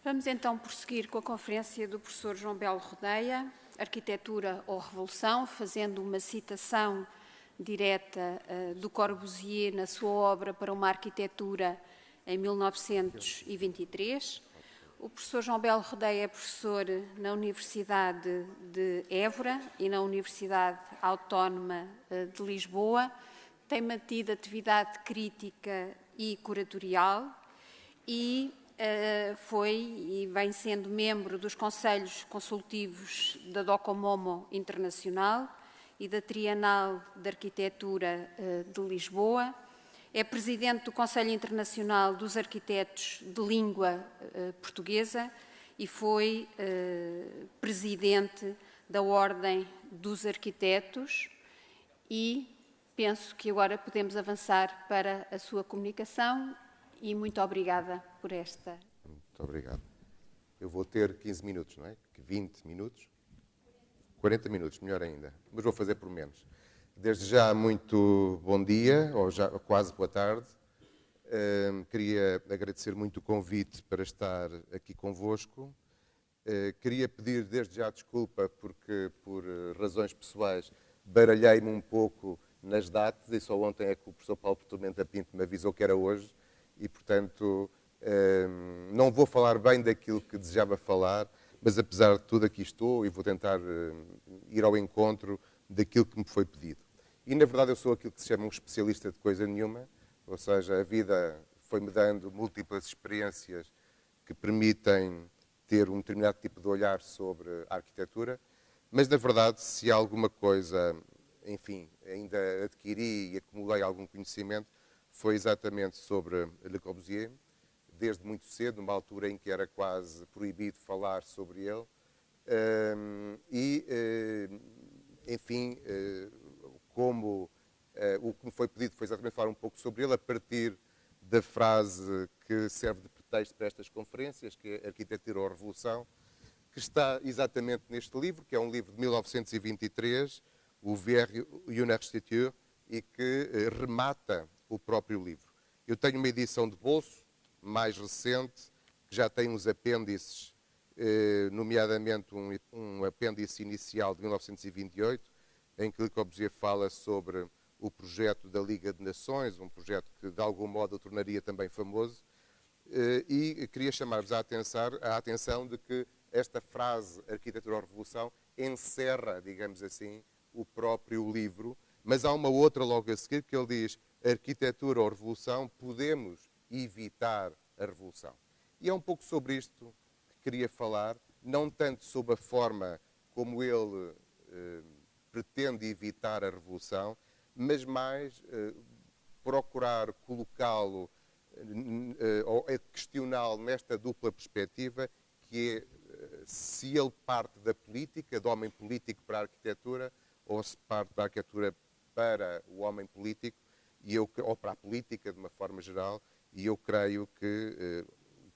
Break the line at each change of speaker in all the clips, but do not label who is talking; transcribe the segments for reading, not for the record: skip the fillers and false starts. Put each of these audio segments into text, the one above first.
Vamos então prosseguir com a conferência do professor João Belo Rodeia, Arquitetura ou Revolução, fazendo uma citação direta do Corbusier na sua obra Para uma Arquitetura em 1923. O professor João Belo Rodeia é professor na Universidade de Évora e na Universidade Autónoma de Lisboa. Tem mantido atividade crítica e curatorial e foi e vem sendo membro dos Conselhos Consultivos da Docomomo Internacional e da Trienal de Arquitetura de Lisboa. É presidente do Conselho Internacional dos Arquitetos de Língua Portuguesa e foi presidente da Ordem dos Arquitetos e penso que agora podemos avançar para a sua comunicação e muito obrigada por esta.
Muito obrigado. Eu vou ter 15 minutos, não é? 20 minutos? 40 minutos, melhor ainda. Mas vou fazer por menos. Desde já, muito bom dia, ou já quase boa tarde. Queria agradecer muito o convite para estar aqui convosco. Queria pedir desde já desculpa porque, por razões pessoais, baralhei-me um pouco nas datas e só ontem é que o professor Paulo Tormenta Pinto me avisou que era hoje e, portanto, não vou falar bem daquilo que desejava falar, mas apesar de tudo aqui estou e vou tentar ir ao encontro daquilo que me foi pedido. E, na verdade, eu sou aquilo que se chama um especialista de coisa nenhuma, ou seja, a vida foi-me dando múltiplas experiências que permitem ter um determinado tipo de olhar sobre a arquitetura, mas, na verdade, se há alguma coisa, enfim, ainda adquiri e acumulei algum conhecimento, foi exatamente sobre Le Corbusier, desde muito cedo, numa altura em que era quase proibido falar sobre ele, enfim, como o que me foi pedido foi exatamente falar um pouco sobre ele, a partir da frase que serve de pretexto para estas conferências, que é Arquitetura ou Revolução, que está exatamente neste livro, que é um livro de 1923, o Vers une Architecture, e que remata o próprio livro. Eu tenho uma edição de bolso, mais recente, que já tem uns apêndices, nomeadamente um apêndice inicial de 1928, em que Le Corbusier fala sobre o projeto da Liga de Nações, um projeto que de algum modo o tornaria também famoso, e queria chamar-vos a atenção de que esta frase, Arquitetura ou Revolução, encerra, digamos assim, o próprio livro, mas há uma outra logo a seguir que ele diz: Arquitetura ou Revolução, podemos evitar a Revolução. E é um pouco sobre isto que queria falar, não tanto sobre a forma como ele pretende evitar a Revolução, mas mais procurar colocá-lo ou questioná-lo nesta dupla perspectiva, que é se ele parte da política, do homem político para a arquitetura, ou se parte da arquitetura para o homem político, ou para a política de uma forma geral, e eu creio que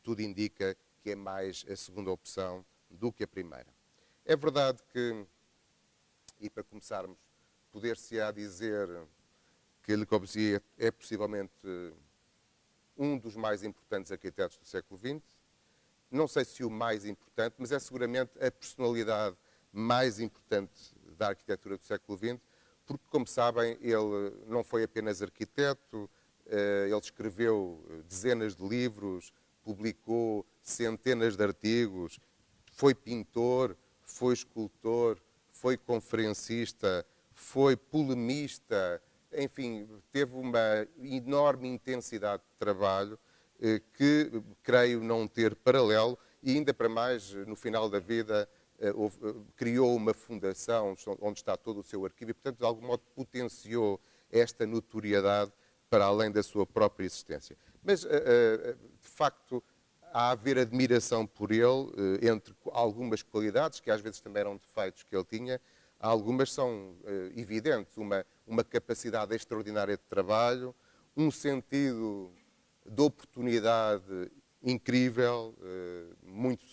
tudo indica que é mais a segunda opção do que a primeira. É verdade que, e para começarmos, poder-se-á dizer que Le Corbusier é possivelmente um dos mais importantes arquitetos do século XX. Não sei se o mais importante, mas é seguramente a personalidade mais importante da arquitetura do século XX, porque, como sabem, ele não foi apenas arquiteto, ele escreveu dezenas de livros, publicou centenas de artigos, foi pintor, foi escultor, foi conferencista, foi polemista, enfim, teve uma enorme intensidade de trabalho que creio não ter paralelo e ainda para mais, no final da vida, criou uma fundação onde está todo o seu arquivo e, portanto, de algum modo potenciou esta notoriedade para além da sua própria existência. Mas, de facto, há a haver admiração por ele, entre algumas qualidades, que às vezes também eram defeitos que ele tinha, algumas são evidentes, uma capacidade extraordinária de trabalho, um sentido de oportunidade incrível,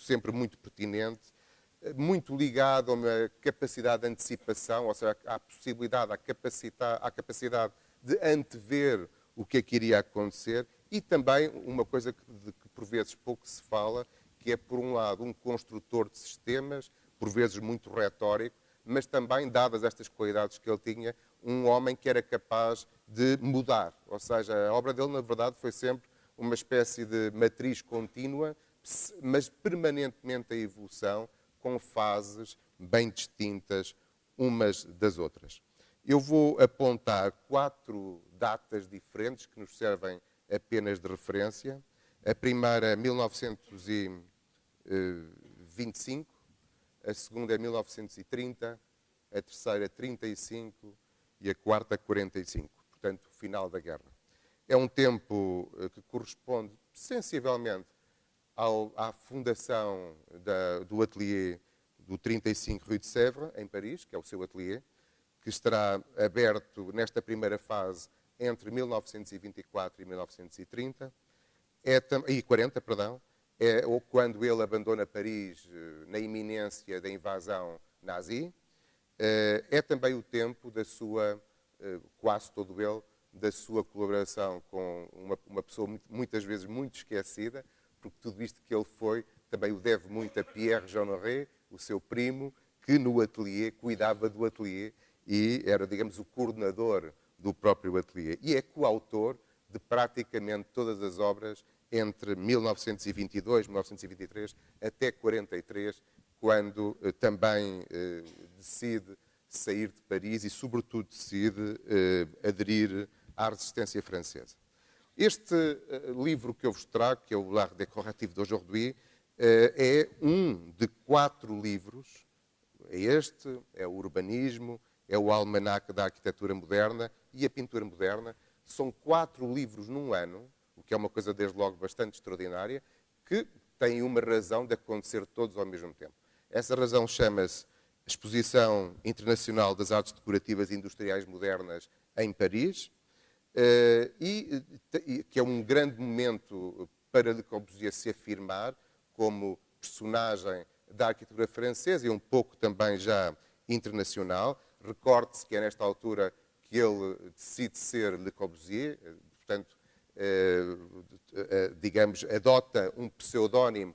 sempre muito pertinente, muito ligado a uma capacidade de antecipação, ou seja, à possibilidade, à capacidade de antever o que é que iria acontecer, e também uma coisa que por vezes pouco se fala, que que é, por um lado, um construtor de sistemas, por vezes muito retórico, mas também, dadas estas qualidades que ele tinha, um homem que era capaz de mudar. Ou seja, a obra dele, na verdade, foi sempre uma espécie de matriz contínua, mas permanentemente em evolução, com fases bem distintas umas das outras. Eu vou apontar 4 datas diferentes que nos servem apenas de referência. A primeira, 1925, a segunda é 1930, a terceira, 35 e a quarta, 45. Portanto, o final da guerra. É um tempo que corresponde sensivelmente à fundação do atelier do 35 Rue de Sèvres, em Paris, que é o seu atelier, que estará aberto nesta primeira fase entre 1924 e 1930, e 40, perdão, ou quando ele abandona Paris na iminência da invasão nazi. É também o tempo da sua, quase todo ele, da sua colaboração com uma pessoa muitas vezes muito esquecida, porque tudo isto que ele foi também o deve muito a Pierre Jeanneret, o seu primo, que no atelier cuidava do atelier e era, digamos, o coordenador do próprio atelier. E é coautor de praticamente todas as obras entre 1922, 1923 até 43, quando também decide sair de Paris e, sobretudo, decide aderir à resistência francesa. Este livro que eu vos trago, que é o L'Art décoratif d'aujourd'hui, é um de 4 livros. É este, é o Urbanismo, é o Almanaque da Arquitetura Moderna e a Pintura Moderna. São 4 livros num ano, o que é uma coisa, desde logo, bastante extraordinária, que têm uma razão de acontecer todos ao mesmo tempo. Essa razão chama-se Exposição Internacional das Artes Decorativas e Industriais Modernas em Paris, que é um grande momento para Le Corbusier se afirmar como personagem da arquitetura francesa e um pouco também já internacional. Recorde-se que é nesta altura que ele decide ser Le Corbusier, portanto, digamos, adota um pseudónimo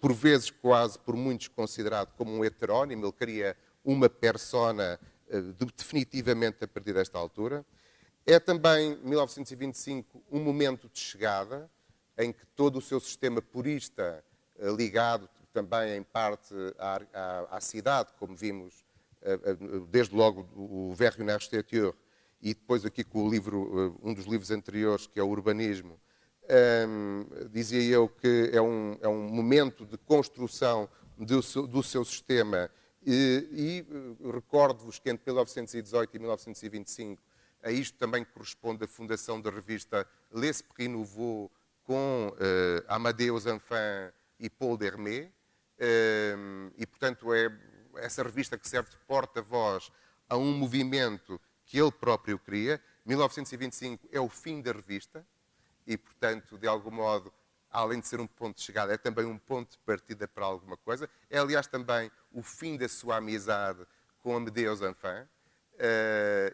por vezes quase por muitos considerado como um heterónimo. Ele cria uma persona definitivamente a partir desta altura. É também, 1925, um momento de chegada em que todo o seu sistema purista, ligado também em parte à cidade, como vimos desde logo o Vers une architecture e depois aqui com o livro, um dos livros anteriores, que é o Urbanismo, dizia eu que é um momento de construção do seu sistema e recordo-vos que entre 1918 e 1925 a isto também corresponde a fundação da revista L'Esprit Nouveau com Amadeus Enfin e Paul Dermet e portanto é essa revista que serve de porta-voz a um movimento que ele próprio cria. 1925 é o fim da revista e, portanto, de algum modo, além de ser um ponto de chegada, é também um ponto de partida para alguma coisa. É, aliás, também o fim da sua amizade com Amadeus Enfin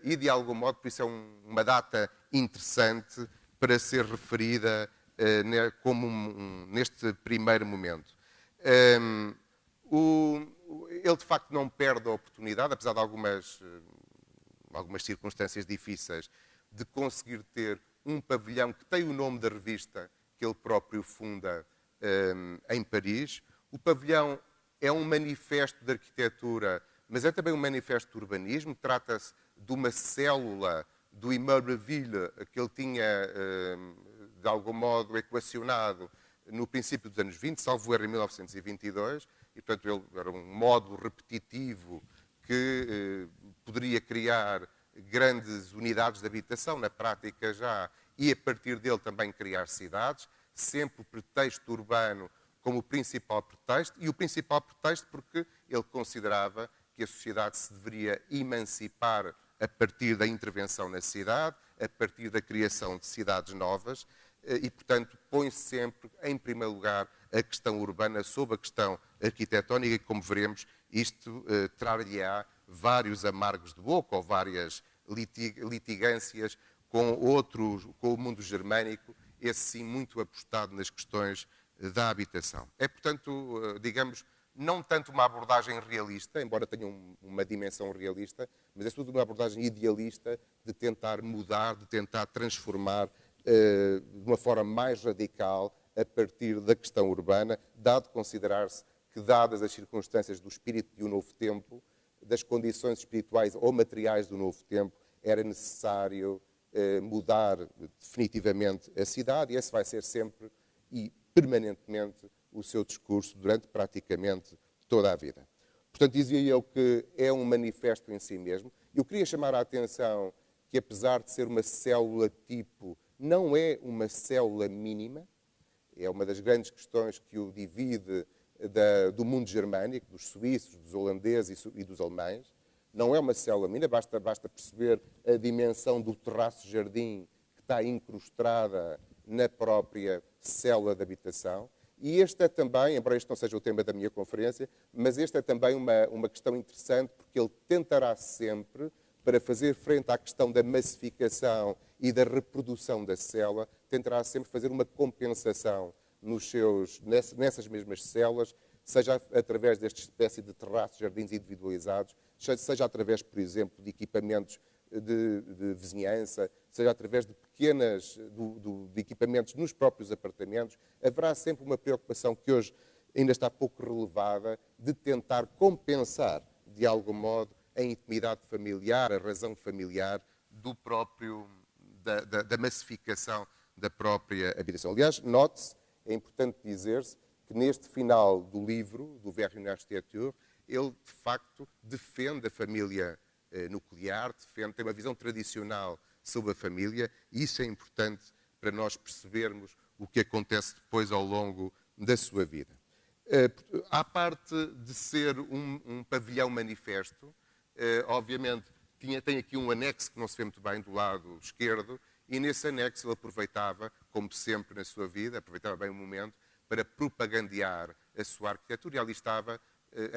e, de algum modo, por isso é uma data interessante para ser referida como neste primeiro momento. Ele, de facto, não perde a oportunidade, apesar de algumas circunstâncias difíceis, de conseguir ter um pavilhão que tem o nome da revista que ele próprio funda em Paris. O pavilhão é um manifesto de arquitetura, mas é também um manifesto de urbanismo. Trata-se de uma célula do Immeuble Ville que ele tinha, de algum modo, equacionado no princípio dos anos 20, salvo erro em 1922, e, portanto, ele era um módulo repetitivo que poderia criar grandes unidades de habitação, na prática já, e a partir dele também criar cidades, sempre o pretexto urbano como o principal pretexto, e o principal pretexto porque ele considerava que a sociedade se deveria emancipar a partir da intervenção na cidade, a partir da criação de cidades novas, e, portanto, põe sempre, em primeiro lugar, a questão urbana sobre a questão arquitetónica, e, como veremos, isto trar-lhe-á vários amargos de boca, ou várias litigâncias com o mundo germânico, esse sim muito apostado nas questões da habitação. É, portanto, digamos, não tanto uma abordagem realista, embora tenha uma dimensão realista, mas é sobretudo uma abordagem idealista de tentar mudar, de tentar transformar de uma forma mais radical a partir da questão urbana, dado considerar-se que, dadas as circunstâncias do espírito de um novo tempo, das condições espirituais ou materiais do novo tempo, era necessário mudar definitivamente a cidade, e esse vai ser sempre e permanentemente o seu discurso durante praticamente toda a vida. Portanto, dizia eu que é um manifesto em si mesmo. Eu queria chamar a atenção que, apesar de ser uma célula tipo, não é uma célula mínima. É uma das grandes questões que o divide do mundo germânico, dos suíços, dos holandeses e dos alemães. Não é uma célula mínima, basta perceber a dimensão do terraço-jardim que está incrustada na própria célula de habitação. E este é também, embora este não seja o tema da minha conferência, mas este é também uma questão interessante, porque ele tentará sempre, para fazer frente à questão da massificação e da reprodução da célula, tentará sempre fazer uma compensação nessas mesmas células, seja através desta espécie de terraços, jardins individualizados, seja através, por exemplo, de equipamentos de vizinhança, seja através de de equipamentos nos próprios apartamentos, haverá sempre uma preocupação que hoje ainda está pouco relevada de tentar compensar, de algum modo, a intimidade familiar, a razão familiar da massificação da própria habitação. Aliás, note-se, é importante dizer-se, que neste final do livro, do Vers une architecture, ele, de facto, defende a família nuclear, tem uma visão tradicional sobre a família, e isso é importante para nós percebermos o que acontece depois ao longo da sua vida. À parte de ser um pavilhão manifesto, obviamente tem aqui um anexo que não se vê muito bem do lado esquerdo, e nesse anexo ele aproveitava, como sempre na sua vida, aproveitava bem o momento, para propagandear a sua arquitetura, e ali estava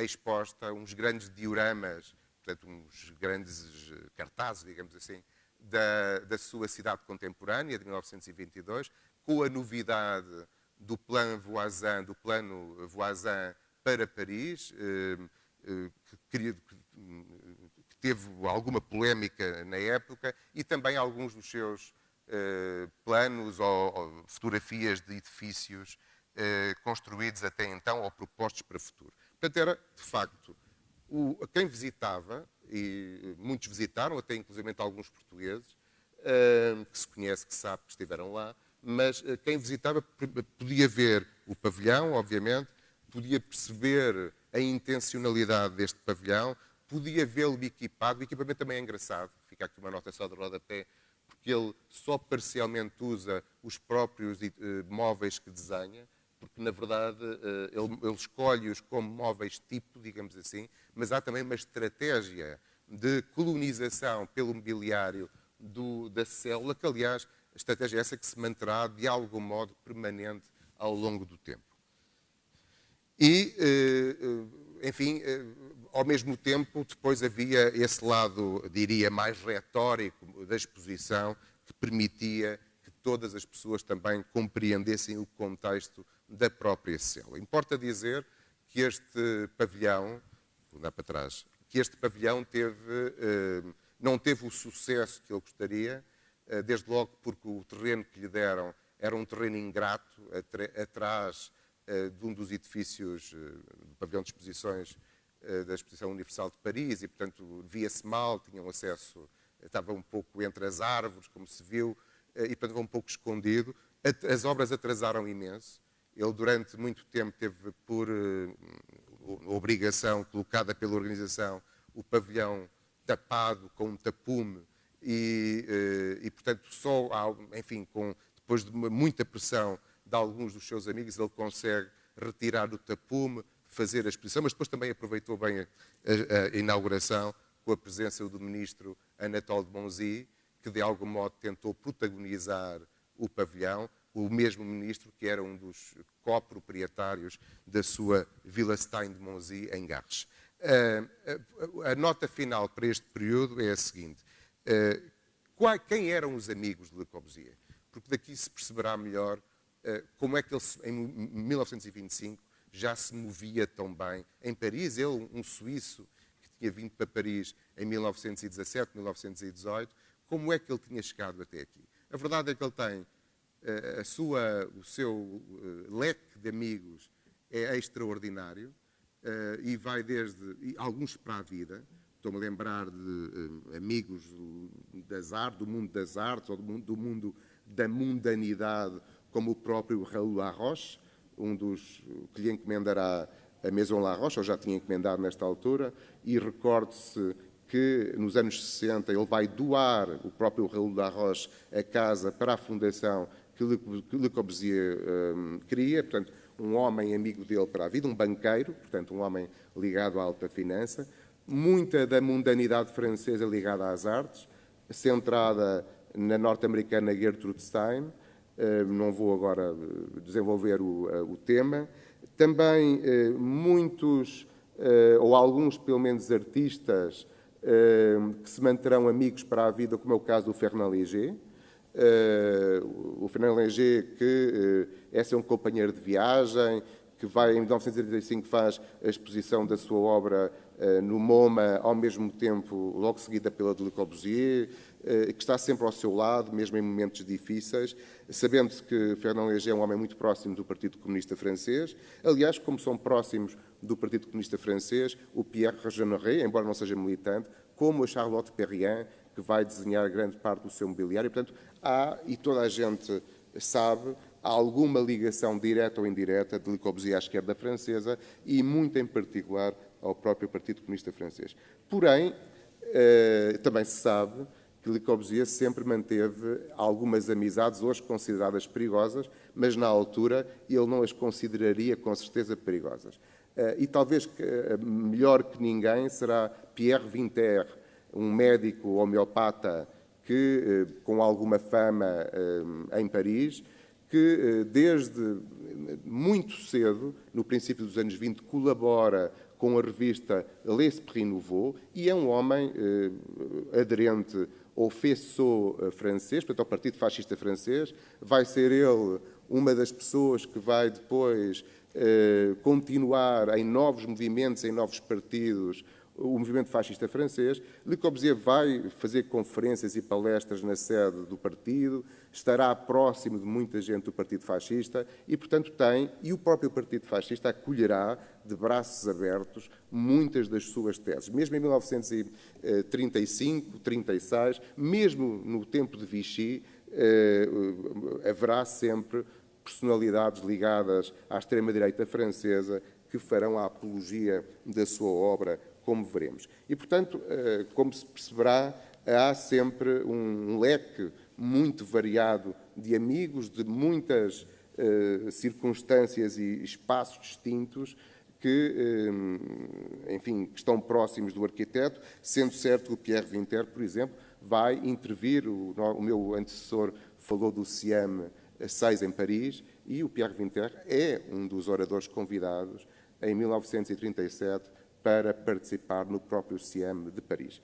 exposta uns grandes dioramas, portanto, uns grandes cartazes, digamos assim, da sua cidade contemporânea, de 1922, com a novidade do plano Voisin para Paris, que teve alguma polémica na época, e também alguns dos seus planos ou fotografias de edifícios construídos até então ou propostos para o futuro. Portanto, era, de facto, quem visitava, e muitos visitaram, até inclusive alguns portugueses, que se conhece, que sabe que estiveram lá, mas quem visitava podia ver o pavilhão, obviamente, podia perceber a intencionalidade deste pavilhão, podia vê-lo equipado. O equipamento também é engraçado, fica aqui uma nota só de rodapé, porque ele só parcialmente usa os próprios móveis que desenha, porque, na verdade, ele escolhe-os como móveis tipo, digamos assim, mas há também uma estratégia de colonização pelo mobiliário da célula, que, aliás, a estratégia é essa que se manterá, de algum modo, permanente ao longo do tempo. E, enfim, ao mesmo tempo, depois havia esse lado, diria, mais retórico da exposição, que permitia que todas as pessoas também compreendessem o contexto da própria célula. Importa dizer que este pavilhão, vou dar para trás, que este pavilhão não teve o sucesso que ele gostaria, desde logo porque o terreno que lhe deram era um terreno ingrato, atrás de um dos edifícios do pavilhão de exposições da Exposição Universal de Paris, e, portanto, via-se mal, tinham acesso, estava um pouco entre as árvores, como se viu, e, portanto, estava um pouco escondido. As obras atrasaram imenso. Ele, durante muito tempo, teve por obrigação colocada pela organização o pavilhão tapado com um tapume e portanto, só, enfim, depois de muita pressão de alguns dos seus amigos, ele consegue retirar o tapume, fazer a exposição, mas depois também aproveitou bem a inauguração com a presença do ministro Anatole de Monzy, que de algum modo tentou protagonizar o pavilhão, o mesmo ministro que era um dos coproprietários da sua Villa Stein de Monzy, em Garches. A nota final para este período é a seguinte. Quem eram os amigos de Le Corbusier? Porque daqui se perceberá melhor como é que ele, em 1925, já se movia tão bem em Paris. Ele, um suíço que tinha vindo para Paris em 1917, 1918, como é que ele tinha chegado até aqui? A verdade é que ele tem o seu leque de amigos é extraordinário e vai desde alguns para a vida. Estou-me a lembrar de amigos do mundo das artes ou do mundo da mundanidade, como o próprio Raul Laroche, um dos que lhe encomendará a Maison Laroche, ou já tinha encomendado nesta altura, e recorde-se que nos anos 60 ele vai doar o próprio Raul Laroche a casa para a fundação que Le Corbusier queria, portanto, um homem amigo dele para a vida, um banqueiro, portanto, um homem ligado à alta finança, muita da mundanidade francesa ligada às artes, centrada na norte-americana Gertrude Stein. Não vou agora desenvolver o tema. Também muitos, ou alguns pelo menos artistas, que se manterão amigos para a vida, como é o caso do Fernand Léger. O Fernand Léger, que é seu companheiro de viagem, que vai, em 1935, faz a exposição da sua obra no MoMA, ao mesmo tempo, logo seguida pela de Le Corbusier, que está sempre ao seu lado, mesmo em momentos difíceis, sabendo-se que Fernand Léger é um homem muito próximo do Partido Comunista Francês. Aliás, como são próximos do Partido Comunista Francês, o Pierre Régénéré, embora não seja militante, como a Charlotte Perriand, que vai desenhar grande parte do seu mobiliário. Portanto, há, e toda a gente sabe, há alguma ligação direta ou indireta de Le Corbusier à esquerda francesa e, muito em particular, ao próprio Partido Comunista Francês. Porém, também se sabe que Le Corbusier sempre manteve algumas amizades, hoje consideradas perigosas, mas na altura ele não as consideraria com certeza perigosas. E talvez melhor que ninguém será Pierre Vinter, um médico homeopata que, com alguma fama em Paris, que desde muito cedo, no princípio dos anos 20, colabora com a revista L'Esprit Nouveau e é um homem aderente ao faisceau francês, portanto ao Partido Fascista Francês. Vai ser ele uma das pessoas que vai depois continuar em novos movimentos, em novos partidos, o movimento fascista francês. Le Corbusier vai fazer conferências e palestras na sede do partido, estará próximo de muita gente do Partido Fascista e, portanto, e o próprio Partido Fascista acolherá de braços abertos muitas das suas teses. Mesmo em 1935, 36, mesmo no tempo de Vichy, haverá sempre personalidades ligadas à extrema-direita francesa que farão a apologia da sua obra, como veremos. E, portanto, como se perceberá, há sempre um leque muito variado de amigos, de muitas circunstâncias e espaços distintos que, enfim, que estão próximos do arquiteto, sendo certo que o Pierre Vinter, por exemplo, vai intervir. O meu antecessor falou do CIAM 6 em Paris e o Pierre Vinter é um dos oradores convidados em 1937 para participar no próprio CIAM de Paris.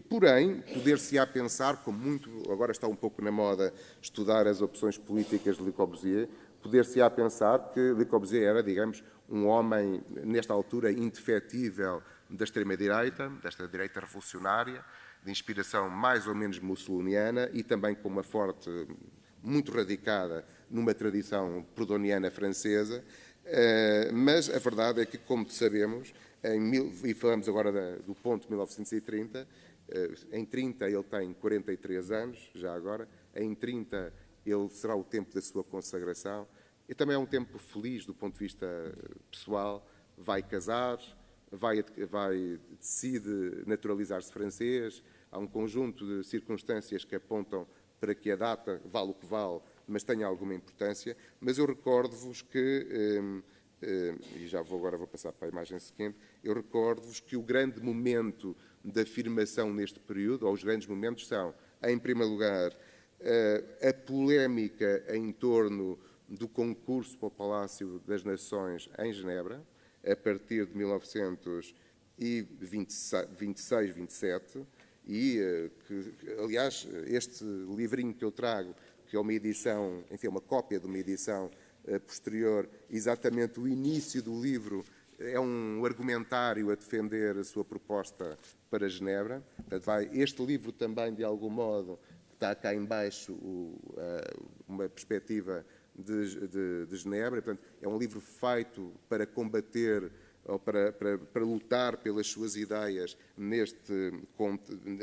Porém, poder-se-á pensar, como muito agora está um pouco na moda estudar as opções políticas de Le Corbusier, poder-se-á pensar que Le Corbusier era, digamos, um homem, nesta altura, indefetível da extrema-direita, desta direita revolucionária, de inspiração mais ou menos mussoliniana e também com uma forte, muito radicada numa tradição proudhoniana francesa. Mas a verdade é que, como sabemos, e falamos agora do ponto de 1930, em 30 ele tem 43 anos, já agora, em 30 ele será o tempo da sua consagração, e também é um tempo feliz do ponto de vista pessoal, vai casar, decide naturalizar-se francês, há um conjunto de circunstâncias que apontam para que a data vale o que vale, mas tenha alguma importância. Mas eu recordo-vos que, e já vou passar para a imagem seguinte, eu recordo-vos que o grande momento de afirmação neste período, ou os grandes momentos, são, em primeiro lugar, a polémica em torno do concurso para o Palácio das Nações em Genebra, a partir de 1926, 27, e que, aliás, este livrinho que eu trago que é uma edição, enfim, uma cópia de uma edição posterior, exatamente o início do livro é um argumentário a defender a sua proposta para Genebra. Portanto, este livro também, de algum modo, está cá em baixo uma perspectiva de Genebra. Portanto, é um livro feito para combater ou para lutar pelas suas ideias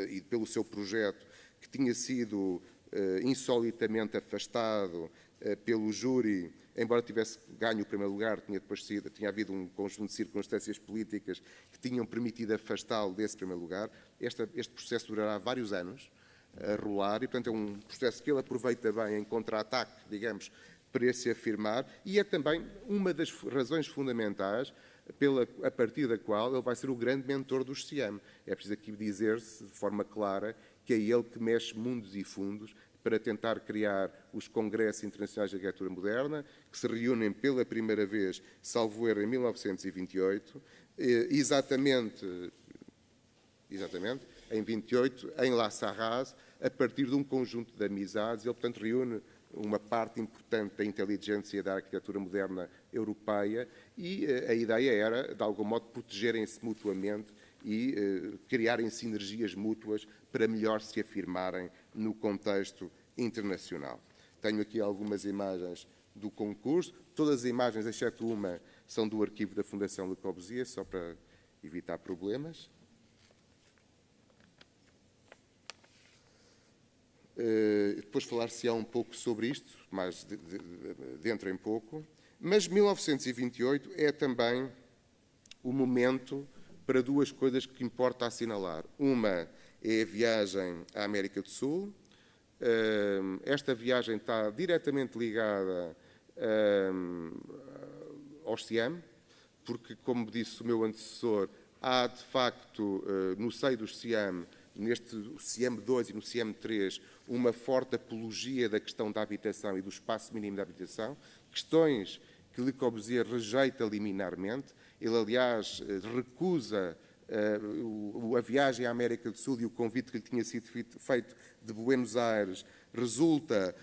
e pelo seu projeto, que tinha sido insolitamente afastado pelo júri, embora tivesse ganho o primeiro lugar, tinha havido um conjunto de circunstâncias políticas que tinham permitido afastá-lo desse primeiro lugar. Este processo durará vários anos a rolar e, portanto, é um processo que ele aproveita bem em contra-ataque, digamos, para se afirmar, e é também uma das razões fundamentais a partir da qual ele vai ser o grande mentor do SIAM. É preciso aqui dizer-se de forma clara que é ele que mexe mundos e fundos para tentar criar os Congressos Internacionais de Arquitetura Moderna, que se reúnem pela primeira vez, salvo erro, em 1928, exatamente em 28, em La Sarraz, a partir de um conjunto de amizades. Ele, portanto, reúne uma parte importante da inteligência da arquitetura moderna europeia e a ideia era, de algum modo, protegerem-se mutuamente e criarem sinergias mútuas para melhor se afirmarem no contexto internacional. Tenho aqui algumas imagens do concurso. Todas as imagens, exceto uma, são do arquivo da Fundação Le Corbusier, só para evitar problemas. Depois falar-se-á um pouco sobre isto, mais dentro em pouco. Mas 1928 é também o momento para duas coisas que importa assinalar. Uma é a viagem à América do Sul. Esta viagem está diretamente ligada ao SIAM, porque, como disse o meu antecessor, há, de facto, no seio do SIAM, neste SIAM 2 e no SIAM 3, uma forte apologia da questão da habitação e do espaço mínimo da habitação, questões que Le Corbusier rejeita liminarmente. Ele, aliás, recusa a viagem à América do Sul e o convite que lhe tinha sido feito de Buenos Aires resulta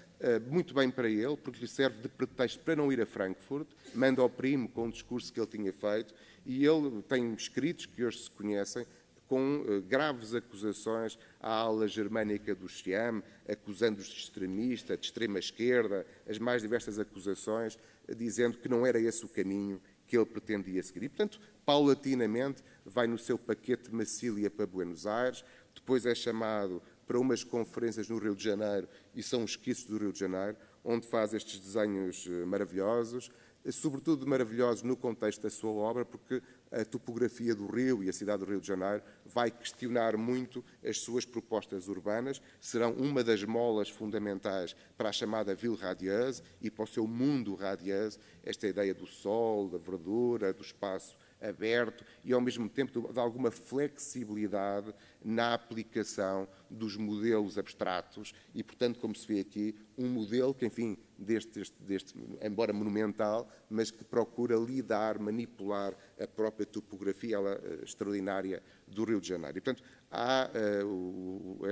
muito bem para ele, porque lhe serve de pretexto para não ir a Frankfurt, manda ao primo com o discurso que ele tinha feito, e ele tem escritos que hoje se conhecem com graves acusações à ala germânica do SIAM, acusando-os de extremista, de extrema-esquerda, as mais diversas acusações, dizendo que não era esse o caminho que ele pretendia seguir. E, portanto, paulatinamente, vai no seu paquete de Massília para Buenos Aires, depois é chamado para umas conferências no Rio de Janeiro, e são esquiços do Rio de Janeiro, onde faz estes desenhos maravilhosos, sobretudo maravilhosos no contexto da sua obra, porque a topografia do Rio e a cidade do Rio de Janeiro vai questionar muito as suas propostas urbanas, serão uma das molas fundamentais para a chamada Ville Radieuse e para o seu mundo radieuse, esta ideia do sol, da verdura, do espaço aberto e, ao mesmo tempo, de alguma flexibilidade na aplicação dos modelos abstratos e, portanto, como se vê aqui, um modelo que, enfim, embora monumental, mas que procura lidar, manipular a própria topografia extraordinária do Rio de Janeiro. E, portanto, há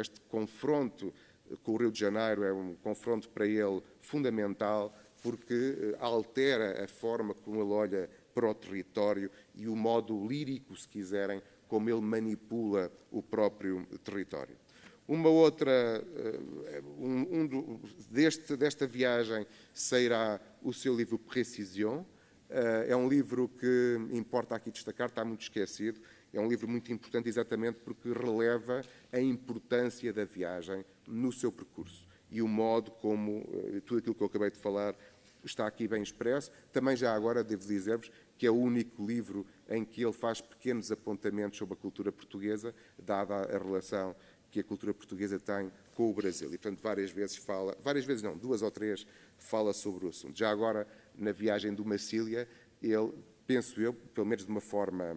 este confronto com o Rio de Janeiro, é um confronto para ele fundamental, porque altera a forma como ele olha para o território e o modo lírico, se quiserem, como ele manipula o próprio território. Uma outra, desta viagem sairá o seu livro Précision. É um livro que importa aqui destacar, está muito esquecido. É um livro muito importante exatamente porque releva a importância da viagem no seu percurso e o modo como tudo aquilo que eu acabei de falar está aqui bem expresso. Também já agora devo dizer-vos que é o único livro em que ele faz pequenos apontamentos sobre a cultura portuguesa, dada a relação que a cultura portuguesa tem com o Brasil. E, portanto, duas ou três, fala sobre o assunto. Já agora, na viagem do Massília, ele, penso eu, pelo menos de uma forma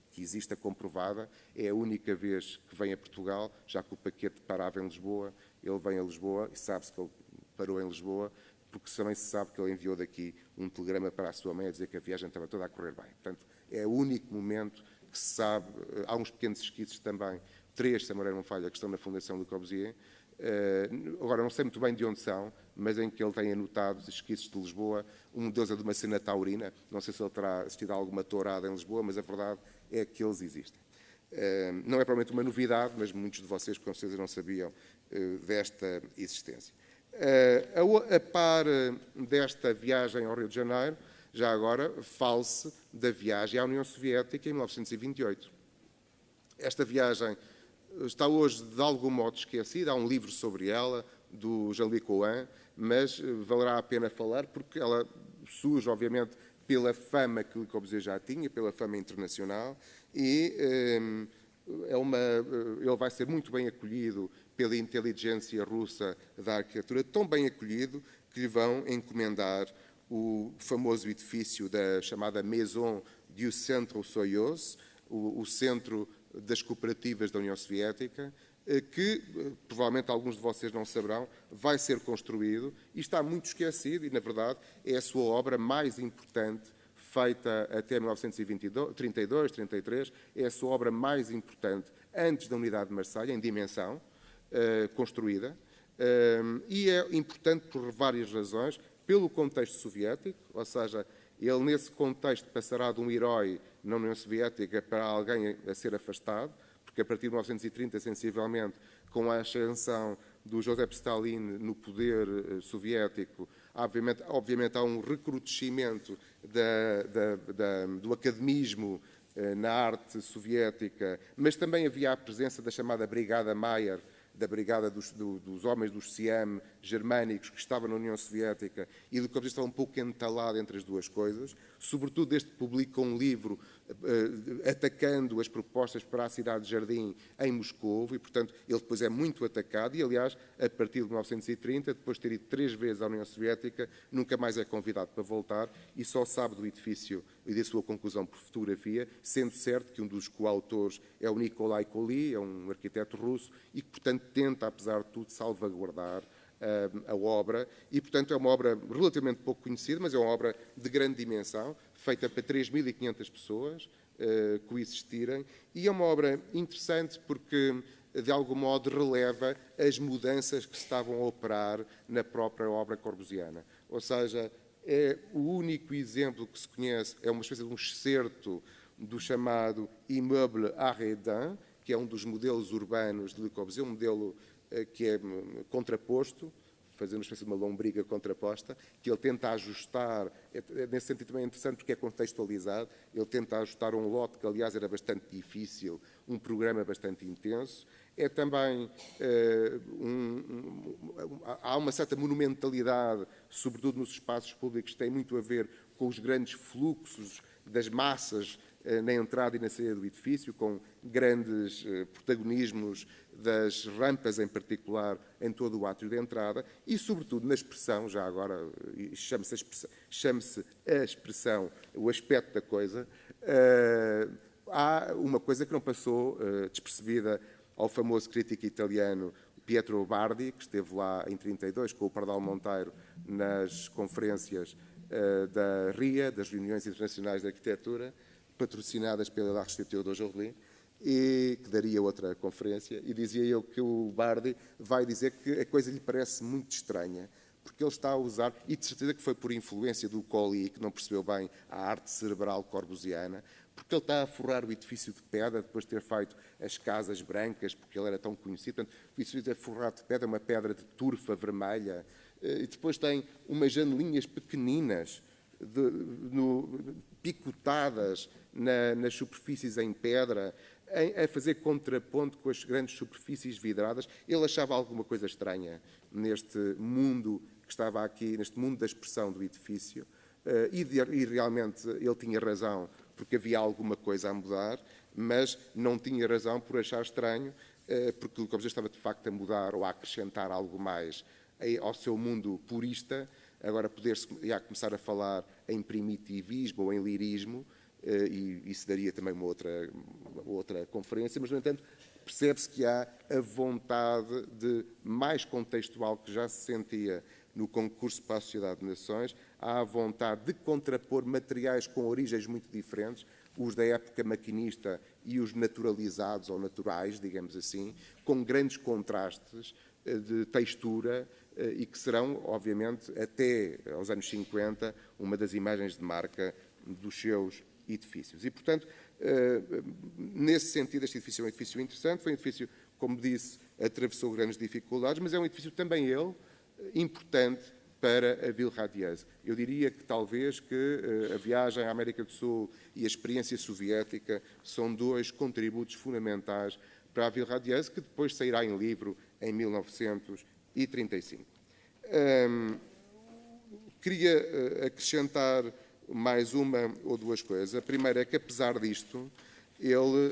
que exista comprovada, é a única vez que vem a Portugal, já que o paquete parava em Lisboa, ele vem a Lisboa e sabe-se que ele parou em Lisboa, porque também se sabe que ele enviou daqui um telegrama para a sua mãe a dizer que a viagem estava toda a correr bem. Portanto, é o único momento que se sabe. Há uns pequenos esquizos também, 3, se a memória não falha, que estão na Fundação Le Corbusier, agora não sei muito bem de onde são, mas em que ele tem anotado os esquiços de Lisboa. Um deles é de uma cena taurina, não sei se ele terá assistido a alguma tourada em Lisboa, mas a verdade é que eles existem. Não é provavelmente uma novidade, mas muitos de vocês com certeza não sabiam desta existência. A par desta viagem ao Rio de Janeiro, já agora, fale-se da viagem à União Soviética em 1928. Esta viagem está hoje, de algum modo, esquecida. Há um livro sobre ela, do Jean-Louis Cohen, mas valerá a pena falar porque ela surge, obviamente, pela fama que Le Corbusier já tinha, pela fama internacional, e ele vai ser muito bem acolhido pela inteligência russa da arquitetura, tão bem acolhido que lhe vão encomendar o famoso edifício da chamada Maison du Centre Soyuz, o centro das cooperativas da União Soviética, que, provavelmente alguns de vocês não saberão, vai ser construído e está muito esquecido e, na verdade, é a sua obra mais importante, feita até 1932, 33, é a sua obra mais importante antes da Unidade de Marselha, em dimensão, construída, e é importante por várias razões, pelo contexto soviético, ou seja, ele nesse contexto passará de um herói na União Soviética para alguém a ser afastado, porque a partir de 1930, sensivelmente, com a ascensão do Joseph Stalin no poder soviético, obviamente há um recrudescimento do academismo na arte soviética, mas também havia a presença da chamada Brigada Mayer, da brigada dos homens dos Siam germânicos que estavam na União Soviética, e do que estava um pouco entalado entre as duas coisas. Sobretudo, este publica um livro atacando as propostas para a cidade de Jardim em Moscou, e, portanto, ele depois é muito atacado, e, aliás, a partir de 1930, depois de ter ido 3 vezes à União Soviética, nunca mais é convidado para voltar, e só sabe do edifício e da sua conclusão por fotografia, sendo certo que um dos coautores é o Nikolai Kolly, é um arquiteto russo, e que, portanto, tenta, apesar de tudo, salvaguardar a obra, e, portanto, é uma obra relativamente pouco conhecida, mas é uma obra de grande dimensão, feita para 3.500 pessoas coexistirem, e é uma obra interessante porque, de algum modo, releva as mudanças que se estavam a operar na própria obra corbusiana. Ou seja, é o único exemplo que se conhece, é uma espécie de um excerto do chamado immeuble arredin, que é um dos modelos urbanos de Le Corbusier, um modelo que é contraposto, fazendo uma espécie de uma lombriga contraposta, que ele tenta ajustar, nesse sentido também é interessante porque é contextualizado, ele tenta ajustar um lote que, aliás, era bastante difícil, um programa bastante intenso. É também, há uma certa monumentalidade, sobretudo nos espaços públicos, que tem muito a ver com os grandes fluxos das massas na entrada e na saída do edifício, com grandes protagonismos das rampas, em particular, em todo o átrio de entrada, e, sobretudo, na expressão, já agora chame-se a expressão, o aspecto da coisa, há uma coisa que não passou despercebida ao famoso crítico italiano Pietro Bardi, que esteve lá em 32 com o Pardal Monteiro nas conferências da RIA, das Reuniões Internacionais de Arquitetura, patrocinadas pela Architecture d'Aujourd'hui, e que daria outra conferência, e dizia eu que o Bardi vai dizer que a coisa lhe parece muito estranha, porque ele está a usar, e de certeza que foi por influência do Colli, que não percebeu bem a arte cerebral corbusiana, porque ele está a forrar o edifício de pedra, depois de ter feito as casas brancas, porque ele era tão conhecido. Portanto, o edifício é forrado de pedra, uma pedra de turfa vermelha, e depois tem umas janelinhas pequeninas, picotadas nas superfícies em pedra, a fazer contraponto com as grandes superfícies vidradas. Ele achava alguma coisa estranha neste mundo que estava aqui, neste mundo da expressão do edifício, e realmente ele tinha razão, porque havia alguma coisa a mudar, mas não tinha razão por achar estranho, porque o Corbusier estava de facto a mudar ou a acrescentar algo mais ao seu mundo purista. Agora poder-se já começar a falar em primitivismo ou em lirismo, e isso daria também uma outra conferência, mas, no entanto, percebe-se que há a vontade de, mais contextual, que já se sentia no concurso para a Sociedade de Nações, há a vontade de contrapor materiais com origens muito diferentes. os da época maquinista e os naturalizados ou naturais, digamos assim, com grandes contrastes de textura e que serão, obviamente, até aos anos 50, uma das imagens de marca dos seus edifícios. E, portanto, nesse sentido, este edifício é um edifício interessante, foi um edifício, como disse, atravessou grandes dificuldades, mas é um edifício também ele importante para a Ville Radieuse. Eu diria que talvez que a viagem à América do Sul e a experiência soviética são dois contributos fundamentais para a Ville Radieuse, que depois sairá em livro em 1935. Queria acrescentar mais uma ou duas coisas. A primeira é que, apesar disto, ele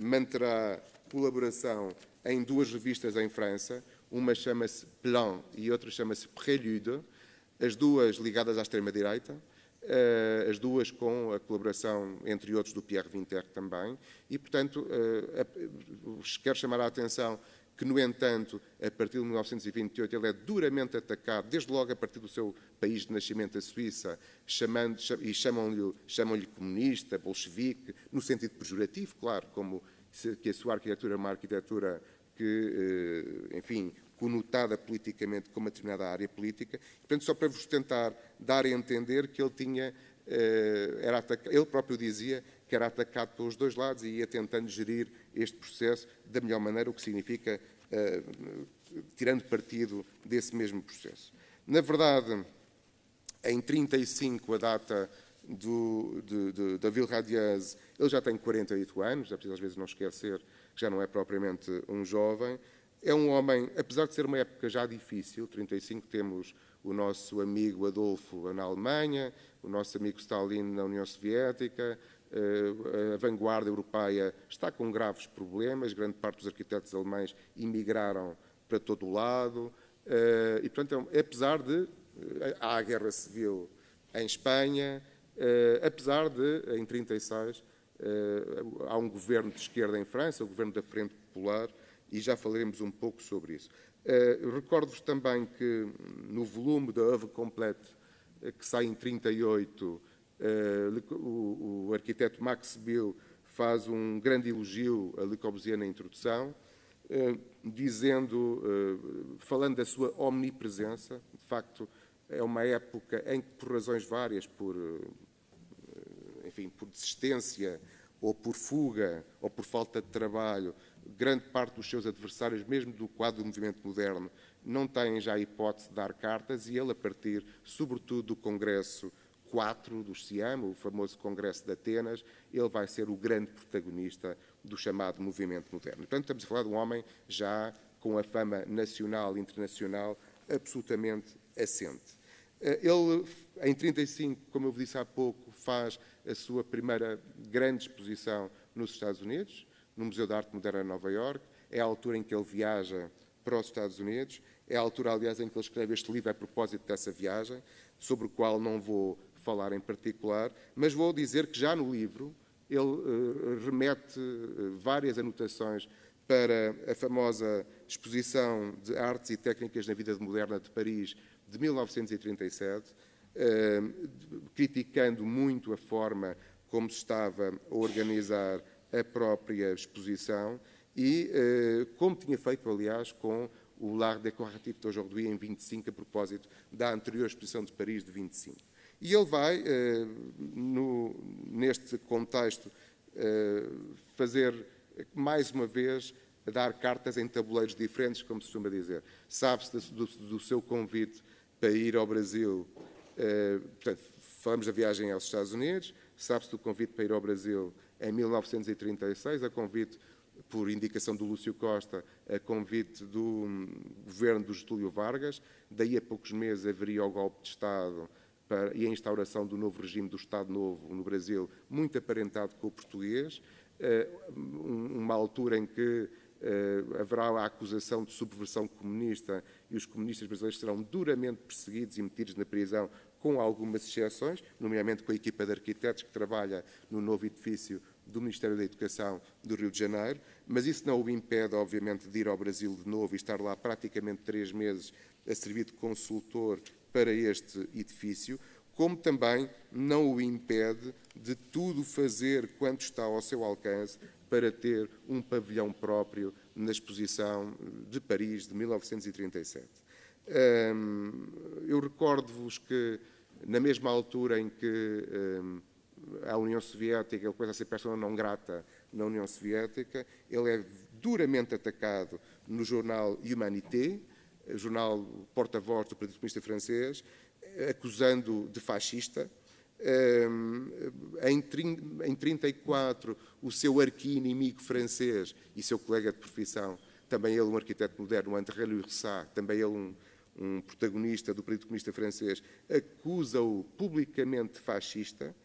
manterá colaboração em duas revistas em França, uma chama-se Plan e outra chama-se Prélude, as duas ligadas à extrema-direita, as duas com a colaboração, entre outros, do Pierre Winter também, e, portanto, quero chamar a atenção que, no entanto, a partir de 1928, ele é duramente atacado, desde logo a partir do seu país de nascimento, a Suíça, chamam-lhe comunista, bolchevique, no sentido pejorativo, claro, como que a sua arquitetura é uma arquitetura que, enfim, conotada politicamente com uma determinada área política. Portanto, só para vos tentar dar a entender que ele tinha, ele próprio dizia que era atacado pelos dois lados e ia tentando gerir este processo da melhor maneira, o que significa tirando partido desse mesmo processo. Na verdade, em 1935, a data da Ville Radieuse, ele já tem 48 anos, é preciso às vezes não esquecer que já não é propriamente um jovem. É um homem, apesar de ser uma época já difícil, 35 temos o nosso amigo Adolfo na Alemanha, o nosso amigo Stalin na União Soviética, a vanguarda europeia está com graves problemas, grande parte dos arquitetos alemães emigraram para todo o lado, e, portanto, apesar de há a guerra civil em Espanha, apesar de, em 1936, há um governo de esquerda em França, o governo da Frente Popular, e já falaremos um pouco sobre isso. Recordo-vos também que no volume da Œuvre Complète, que sai em 1938, o arquiteto Max Bill faz um grande elogio a Le Corbusier na introdução, falando da sua omnipresença. De facto, é uma época em que, por razões várias, por desistência, ou por fuga, ou por falta de trabalho, grande parte dos seus adversários, mesmo do quadro do movimento moderno, não têm já a hipótese de dar cartas, e ele, a partir, sobretudo, do Congresso 4 do SIAM, o famoso Congresso de Atenas, ele vai ser o grande protagonista do chamado movimento moderno. Portanto, estamos a falar de um homem já com a fama nacional e internacional absolutamente assente. Ele, em 1935, como eu vos disse há pouco, faz a sua primeira grande exposição nos Estados Unidos, no Museu de Arte Moderna de Nova Iorque. É a altura em que ele viaja para os Estados Unidos. É a altura, aliás, em que ele escreve este livro a propósito dessa viagem, sobre o qual não vou falar em particular, mas vou dizer que já no livro ele remete várias anotações para a famosa Exposição de Artes e Técnicas na Vida Moderna de Paris, de 1937, criticando muito a forma como se estava a organizar a própria exposição e como tinha feito, aliás, com o L'Art Décoratif d'Aujourd'hui em 25, a propósito da anterior exposição de Paris de 25. E ele vai, neste contexto, fazer, mais uma vez, dar cartas em tabuleiros diferentes, como se costuma dizer. Sabe-se do seu convite para ir ao Brasil, portanto, falamos da viagem aos Estados Unidos, sabe-se do convite para ir ao Brasil em 1936, a convite por indicação do Lúcio Costa, a convite do governo do Getúlio Vargas. Daí a poucos meses haveria o golpe de Estado e a instauração do novo regime do Estado Novo no Brasil, muito aparentado com o português, uma altura em que haverá a acusação de subversão comunista e os comunistas brasileiros serão duramente perseguidos e metidos na prisão, com algumas exceções, nomeadamente com a equipa de arquitetos que trabalha no novo edifício do Ministério da Educação do Rio de Janeiro, mas isso não o impede, obviamente, de ir ao Brasil de novo e estar lá praticamente 3 meses a servir de consultor para este edifício, como também não o impede
de tudo fazer quanto está ao seu alcance para ter um pavilhão próprio na exposição de Paris de 1937. Eu recordo-vos que, na mesma altura em que a União Soviética, ele começa a ser persona não grata na União Soviética, ele é duramente atacado no jornal Humanité, jornal porta-voz do Partido Comunista Francês, acusando de fascista. Em 1934, o seu arqui-inimigo francês e seu colega de profissão, também ele um arquiteto moderno, André Lurçat, também ele um protagonista do Partido Comunista Francês, acusa-o publicamente de fascista,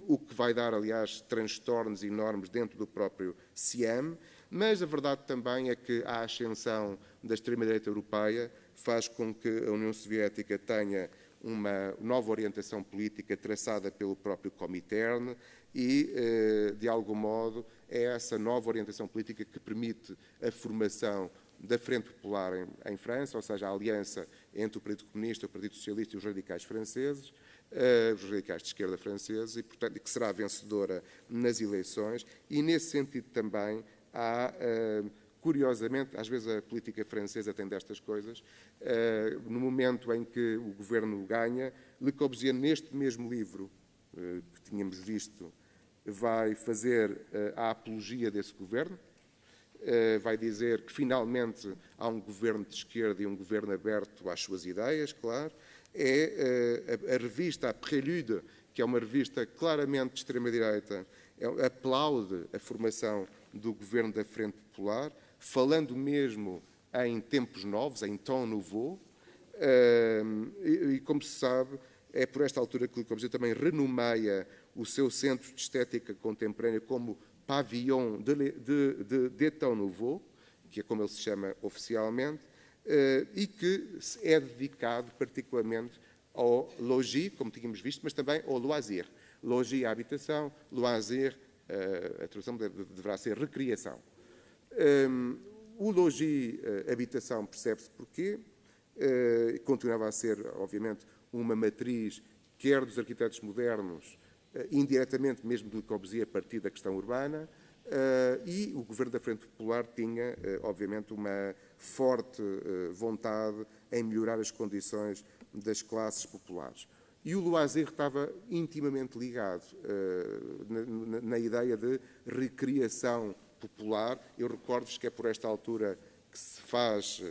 o que vai dar, aliás, transtornos enormes dentro do próprio CIEM, mas a verdade também é que a ascensão da extrema-direita europeia faz com que a União Soviética tenha uma nova orientação política traçada pelo próprio Comintern e, de algum modo, é essa nova orientação política que permite a formação da Frente Popular em França, ou seja, a aliança entre o Partido Comunista, o Partido Socialista e os radicais franceses, os radicais de esquerda franceses, e, portanto, que será vencedora nas eleições. E, nesse sentido, também há, curiosamente, às vezes a política francesa tem destas coisas, no momento em que o governo ganha, Le Corbusier, neste mesmo livro que tínhamos visto, vai fazer a apologia desse governo, vai dizer que finalmente há um governo de esquerda e um governo aberto às suas ideias, claro. É a revista A Prélude, que é uma revista claramente de extrema-direita, aplaude a formação do governo da Frente Popular, falando mesmo em tempos novos, em temps nouveau, e como se sabe, é por esta altura que Le Corbusier também renomeia o seu centro de estética contemporânea como Pavillon de Temps Nouveau, que é como ele se chama oficialmente, e que é dedicado particularmente ao logis, como tínhamos visto, mas também ao loisir. Logis, a habitação, loisir, a tradução deverá ser recriação. O logis, habitação, percebe-se porquê, continuava a ser, obviamente, uma matriz, quer dos arquitetos modernos, indiretamente mesmo de Le Corbusier, a partir da questão urbana, e o governo da Frente Popular tinha, obviamente, uma forte vontade em melhorar as condições das classes populares. E o loisir estava intimamente ligado na ideia de recriação popular. Eu recordo-vos que é por esta altura que se faz,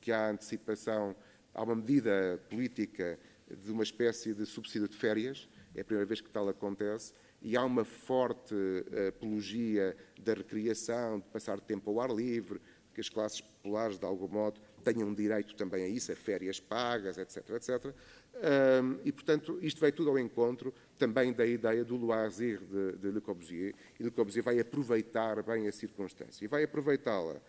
que há antecipação, há uma medida política de uma espécie de subsídio de férias, é a primeira vez que tal acontece, e há uma forte apologia da recriação, de passar tempo ao ar livre, que as classes populares, de algum modo, tenham direito também a isso, a férias pagas, etc., etc. E, portanto, isto vai tudo ao encontro também da ideia do loisir de Le Corbusier, e Le Corbusier vai aproveitar bem a circunstância, e vai aproveitá-la,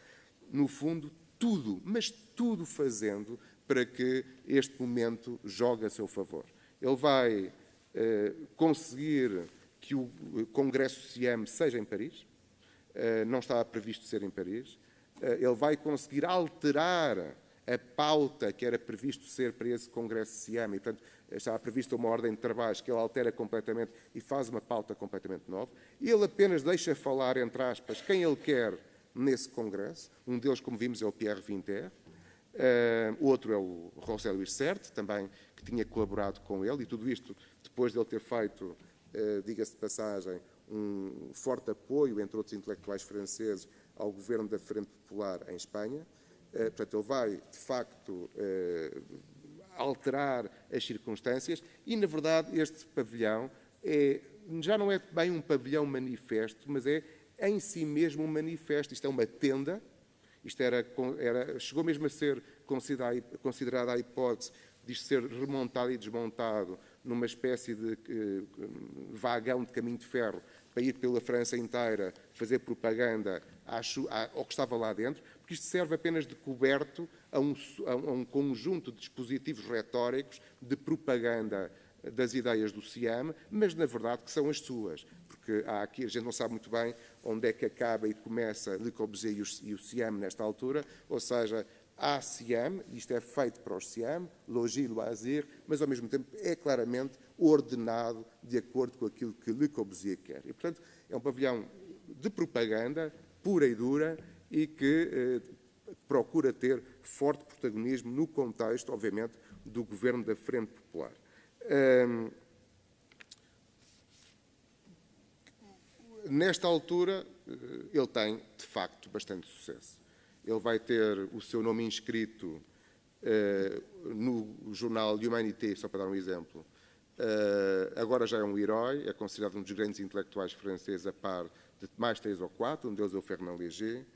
no fundo, tudo, mas tudo fazendo para que este momento jogue a seu favor. Ele vai conseguir que o Congresso CIEM seja em Paris, não estava previsto ser em Paris. Ele vai conseguir alterar a pauta que era previsto ser para esse Congresso CIEM, e, portanto, estava prevista uma ordem de trabalhos que ele altera completamente e faz uma pauta completamente nova. Ele apenas deixa falar, entre aspas, quem ele quer nesse Congresso. Um deles, como vimos, é o Pierre Winter. Outro é o José Luís Serte, também, que tinha colaborado com ele, e tudo isto depois de ele ter feito, diga-se de passagem, um forte apoio, entre outros intelectuais franceses, ao governo da Frente Popular em Espanha. Portanto, ele vai, de facto, alterar as circunstâncias e, na verdade, este pavilhão já não é bem um pavilhão manifesto, mas é em si mesmo um manifesto. Isto é uma tenda. Isto chegou mesmo a ser considerada a hipótese de ser remontado e desmontado numa espécie de vagão de caminho de ferro para ir pela França inteira fazer propaganda ao que estava lá dentro, porque isto serve apenas de coberto a um conjunto de dispositivos retóricos de propaganda das ideias do CIEM, mas na verdade que são as suas, porque há aqui, a gente não sabe muito bem onde é que acaba e começa Le Corbusier e o CIEM nesta altura, ou seja, há SIAM, isto é feito para os SIAM, Logis, Loisir, mas ao mesmo tempo é claramente ordenado de acordo com aquilo que Le Corbusier quer. E, portanto, é um pavilhão de propaganda pura e dura e que procura ter forte protagonismo no contexto, obviamente, do governo da Frente Popular. Nesta altura, ele tem, de facto, bastante sucesso. Ele vai ter o seu nome inscrito no jornal Humanité, só para dar um exemplo. Agora já é um herói, é considerado um dos grandes intelectuais franceses, a par de mais 3 ou 4, um deles é o Fernand Léger,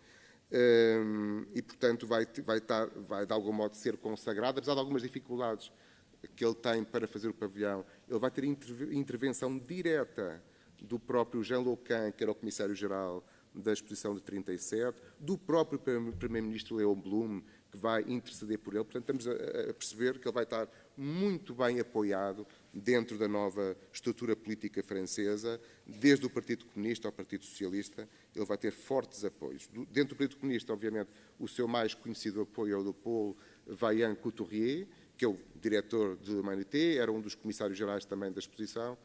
e, portanto, vai de algum modo ser consagrado, apesar de algumas dificuldades que ele tem para fazer o pavilhão. Ele vai ter intervenção direta do próprio Jean Loquin, que era o comissário-geral da exposição de 37, do próprio primeiro-ministro Léon Blum, que vai interceder por ele. Portanto, estamos a perceber que ele vai estar muito bem apoiado dentro da nova estrutura política francesa, desde o Partido Comunista ao Partido Socialista, ele vai ter fortes apoios. Dentro do Partido Comunista, obviamente, o seu mais conhecido apoio é o do Paul Vaillant-Couturier, que é o diretor de Humanité, era um dos comissários-gerais também da exposição,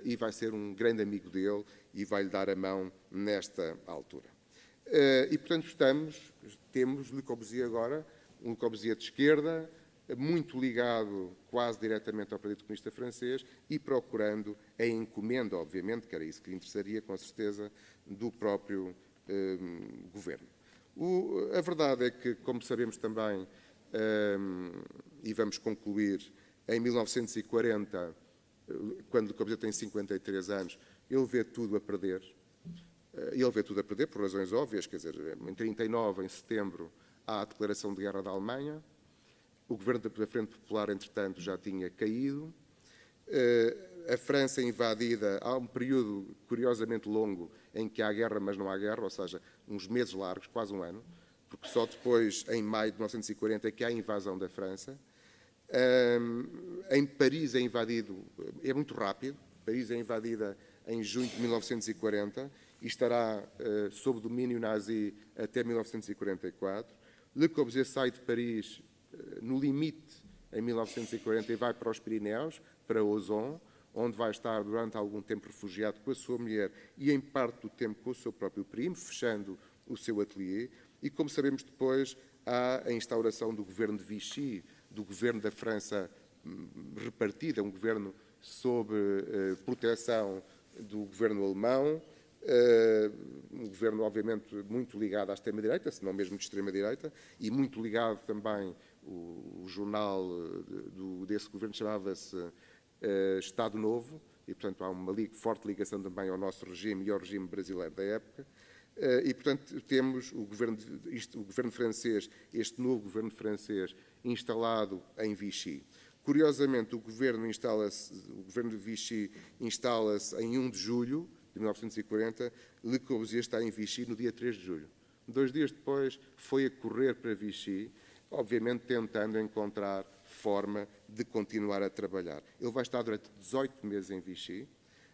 e vai ser um grande amigo dele e vai-lhe dar a mão nesta altura. E, portanto, temos Le Corbusier agora, um Le Corbusier de esquerda, muito ligado quase diretamente ao Partido Comunista Francês e procurando a encomenda, obviamente, que era isso que lhe interessaria, com certeza, do próprio governo. A verdade é que, como sabemos também, e vamos concluir, em 1940, quando Le Corbusier tem 53 anos, ele vê tudo a perder. Ele vê tudo a perder por razões óbvias, quer dizer, em 39, em setembro, há a declaração de guerra da Alemanha, o governo da Frente Popular, entretanto, já tinha caído, a França invadida, há um período curiosamente longo em que há guerra, mas não há guerra, ou seja, uns meses largos, quase um ano, porque só depois, em maio de 1940, é que há a invasão da França. Em Paris é invadido, é muito rápido, Paris é invadida em junho de 1940 e estará sob domínio nazi até 1944. Le Corbusier sai de Paris no limite em 1940 e vai para os Pirineus, para Ozon, onde vai estar durante algum tempo refugiado com a sua mulher e em parte do tempo com o seu próprio primo, fechando o seu ateliê. E, como sabemos depois, há a instauração do governo de Vichy, do governo da França repartida, um governo sob proteção do governo alemão, um governo, obviamente, muito ligado à extrema-direita, se não mesmo de extrema-direita, e muito ligado também, o jornal desse governo chamava-se Estado Novo, e, portanto, há uma forte ligação também ao nosso regime e ao regime brasileiro da época. E, portanto, temos o governo francês, este novo governo francês, instalado em Vichy. Curiosamente, o governo de Vichy instala-se em 1 de julho de 1940, Le Corbusier está em Vichy no dia 3 de julho. 2 dias depois, foi a correr para Vichy, obviamente tentando encontrar forma de continuar a trabalhar. Ele vai estar durante 18 meses em Vichy,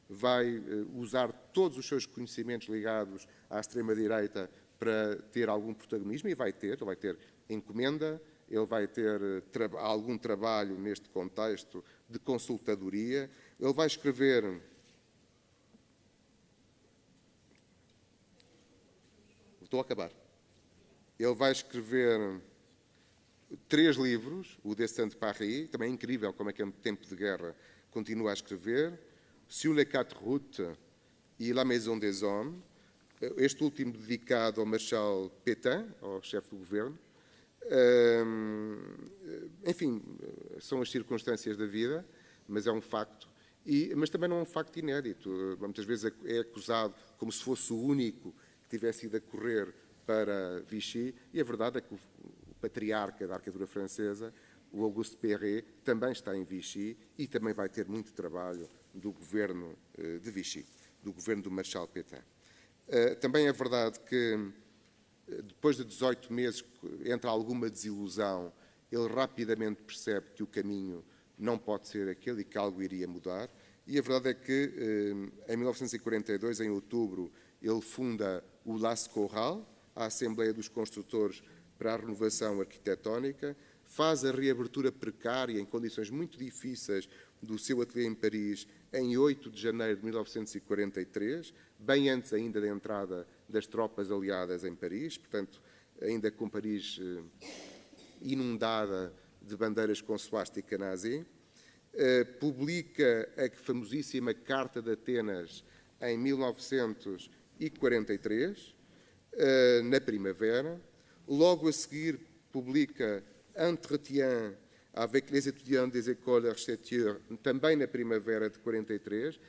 vai usar todos os seus conhecimentos ligados à extrema-direita para ter algum protagonismo, e vai ter encomenda, ele vai ter algum trabalho neste contexto de consultadoria, ele vai escrever... Estou a acabar. Ele vai escrever 3 livros, o Destin de Paris, também é incrível como é que em tempo de guerra continua a escrever, Sur les 4 routes e La Maison des Hommes, este último dedicado ao Marechal Pétain, ao chefe do governo. Enfim, são as circunstâncias da vida, mas é um facto. Mas também não é um facto inédito. Muitas vezes é acusado como se fosse o único que tivesse ido a correr para Vichy, e a verdade é que o patriarca da arquitetura francesa, o Auguste Perret, também está em Vichy e também vai ter muito trabalho do governo de Vichy, do governo do Marechal Pétain. Também é verdade que, depois de 18 meses, entra alguma desilusão, ele rapidamente percebe que o caminho não pode ser aquele e que algo iria mudar. E a verdade é que, em 1942, em outubro, ele funda o Las Corral, a Assembleia dos Construtores para a renovação arquitetónica, faz a reabertura precária, em condições muito difíceis, do seu ateliê em Paris, em 8 de janeiro de 1943, bem antes ainda da entrada das tropas aliadas em Paris, portanto, ainda com Paris inundada de bandeiras com suástica nazi. Publica a famosíssima Carta de Atenas em 1943, na primavera. Logo a seguir publica Entretien avec les étudiants des écoles d'architecture, também na primavera de 43,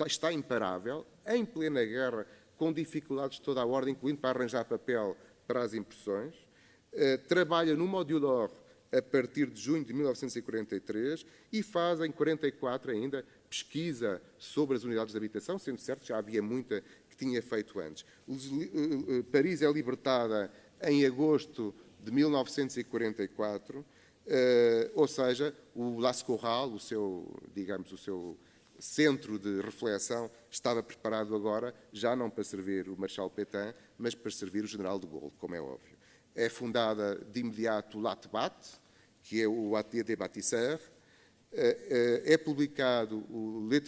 está imparável, em plena guerra, com dificuldades de toda a ordem, incluindo para arranjar papel para as impressões. Trabalha no Modulor a partir de junho de 1943 e faz, em 44 ainda, pesquisa sobre as unidades de habitação, sendo certo que já havia muita que tinha feito antes. Paris é libertada em agosto de 1944, ou seja, o Lascaural, o seu centro de reflexão, estava preparado agora, já não para servir o Marechal Pétain, mas para servir o General de Gaulle, como é óbvio. É fundada de imediato o Latbat, que é o Atelier des Bâtisseurs. É publicado o Les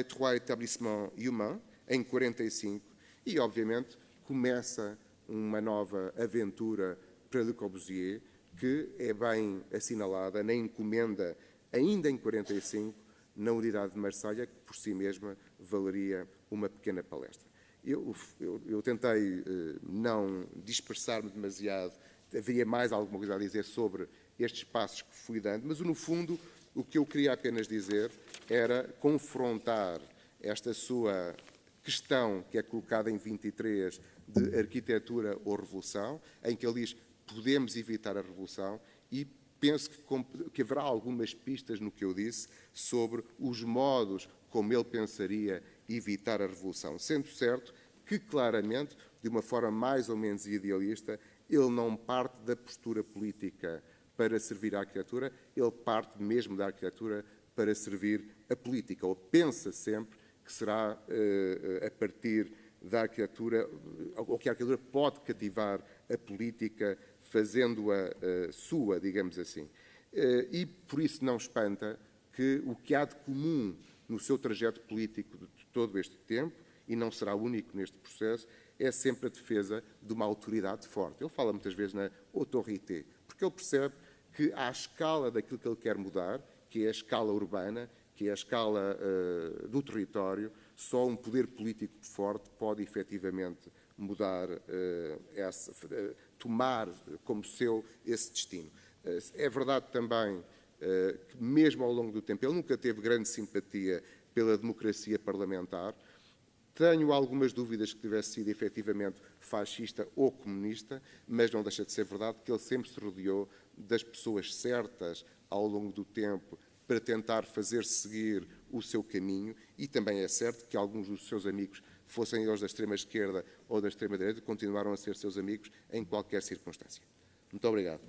Trois Établissements Humains, em 45, e, obviamente, começa uma nova aventura para Le Corbusier, que é bem assinalada na encomenda, ainda em 45, na unidade de Marselha, que por si mesma valeria uma pequena palestra. Eu tentei não dispersar-me demasiado, havia mais alguma coisa a dizer sobre estes passos que fui dando, mas, no fundo, o que eu queria apenas dizer era confrontar esta sua questão, que é colocada em 23, de arquitetura ou revolução, em que ele diz podemos evitar a revolução, e penso que haverá algumas pistas no que eu disse sobre os modos como ele pensaria evitar a revolução, sendo certo que, claramente, de uma forma mais ou menos idealista, ele não parte da postura política para servir a arquitetura, ele parte mesmo da arquitetura para servir a política, ou pensa sempre que será a partir da arquitetura, ou que a arquitetura pode cativar a política, fazendo-a sua, digamos assim. E por isso não espanta que o que há de comum no seu trajeto político de todo este tempo, e não será único neste processo, é sempre a defesa de uma autoridade forte. Ele fala muitas vezes na autorité, porque ele percebe que à escala daquilo que ele quer mudar, que é a escala urbana, que é a escala do território, só um poder político forte pode efetivamente mudar, tomar como seu esse destino. É verdade também que, mesmo ao longo do tempo, ele nunca teve grande simpatia pela democracia parlamentar. Tenho algumas dúvidas que tivesse sido efetivamente fascista ou comunista, mas não deixa de ser verdade que ele sempre se rodeou das pessoas certas ao longo do tempo para tentar fazer seguir o seu caminho, e também é certo que alguns dos seus amigos, fossem eles da extrema-esquerda ou da extrema-direita, continuaram a ser seus amigos em qualquer circunstância. Muito obrigado.